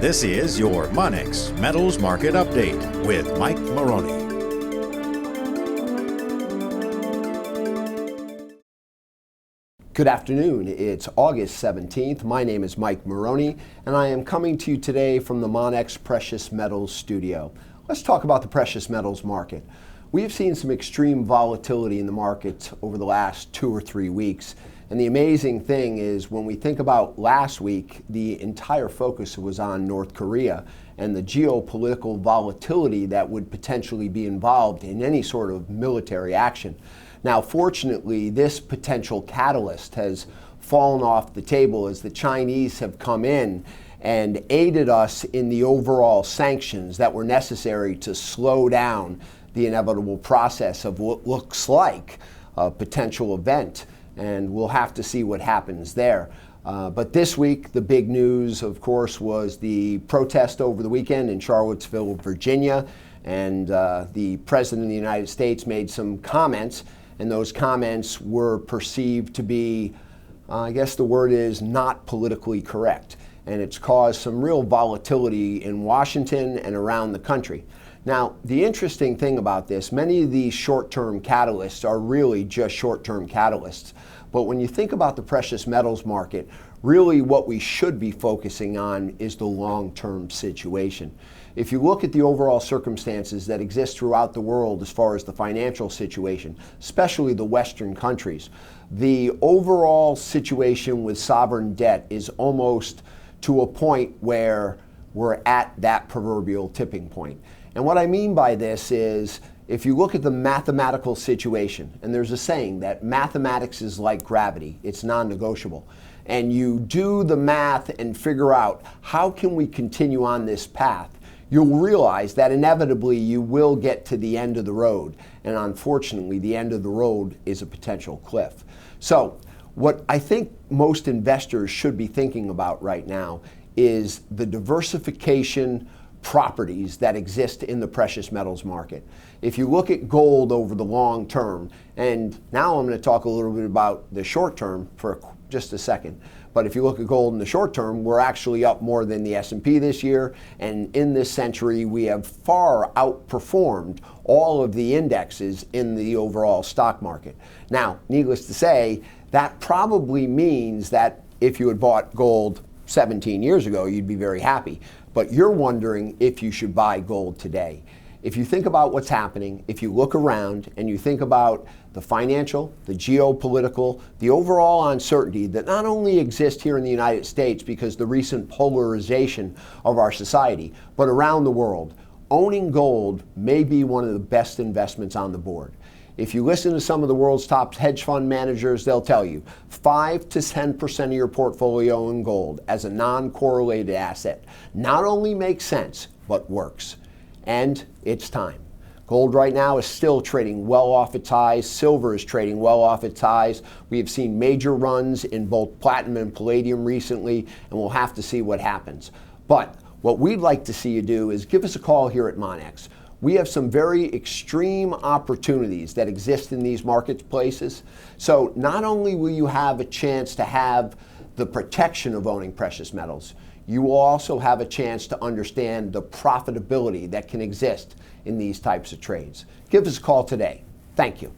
This is your Monex Metals Market Update with Mike Maroney. Good afternoon. It's August 17th. My name is Mike Maroney, and I am coming to you today from the Monex Precious Metals Studio. Let's talk about the precious metals market. We have seen some extreme volatility in the markets over the last 2 or 3 weeks. And the amazing thing is when we think about last week, the entire focus was on North Korea and the geopolitical volatility that would potentially be involved in any sort of military action. Now, fortunately, this potential catalyst has fallen off the table as the Chinese have come in and aided us in the overall sanctions that were necessary to slow down the inevitable process of what looks like a potential event. And we'll have to see what happens there. But this week, the big news, of course, was the protest over the weekend in Charlottesville, Virginia. And the President of the United States made some comments, and those comments were perceived to be, I guess the word is, not politically correct. And it's caused some real volatility in Washington and around the country. Now, the interesting thing about this, many of these short-term catalysts are really just short-term catalysts. But when you think about the precious metals market, really what we should be focusing on is the long-term situation. If you look at the overall circumstances that exist throughout the world as far as the financial situation, especially the Western countries, the overall situation with sovereign debt is almost to a point where we're at that proverbial tipping point. And what I mean by this is, if you look at the mathematical situation, and there's a saying that mathematics is like gravity, it's non-negotiable, and you do the math and figure out how can we continue on this path, you'll realize that inevitably you will get to the end of the road. And unfortunately, the end of the road is a potential cliff. So what I think most investors should be thinking about right now is the diversification properties that exist in the precious metals market. If you look at gold over the long term, and now I'm going to talk a little bit about the short term for just a second, but if you look at gold in the short term, we're actually up more than the S&P this year, and in this century we have far outperformed all of the indexes in the overall stock market. Now, needless to say, that probably means that if you had bought gold 17 years ago, you'd be very happy. But you're wondering if you should buy gold today. If you think about what's happening, if you look around and you think about the financial, the geopolitical, the overall uncertainty that not only exists here in the United States because the recent polarization of our society, but around the world, owning gold may be one of the best investments on the board. If you listen to some of the world's top hedge fund managers, they'll tell you 5 to 10% of your portfolio in gold as a non-correlated asset not only makes sense, but works. And it's time. Gold right now is still trading well off its highs. Silver is trading well off its highs. We have seen major runs in both platinum and palladium recently, and we'll have to see what happens. But what we'd like to see you do is give us a call here at Monex. We have some very extreme opportunities that exist in these marketplaces. So not only will you have a chance to have the protection of owning precious metals, you will also have a chance to understand the profitability that can exist in these types of trades. Give us a call today. Thank you.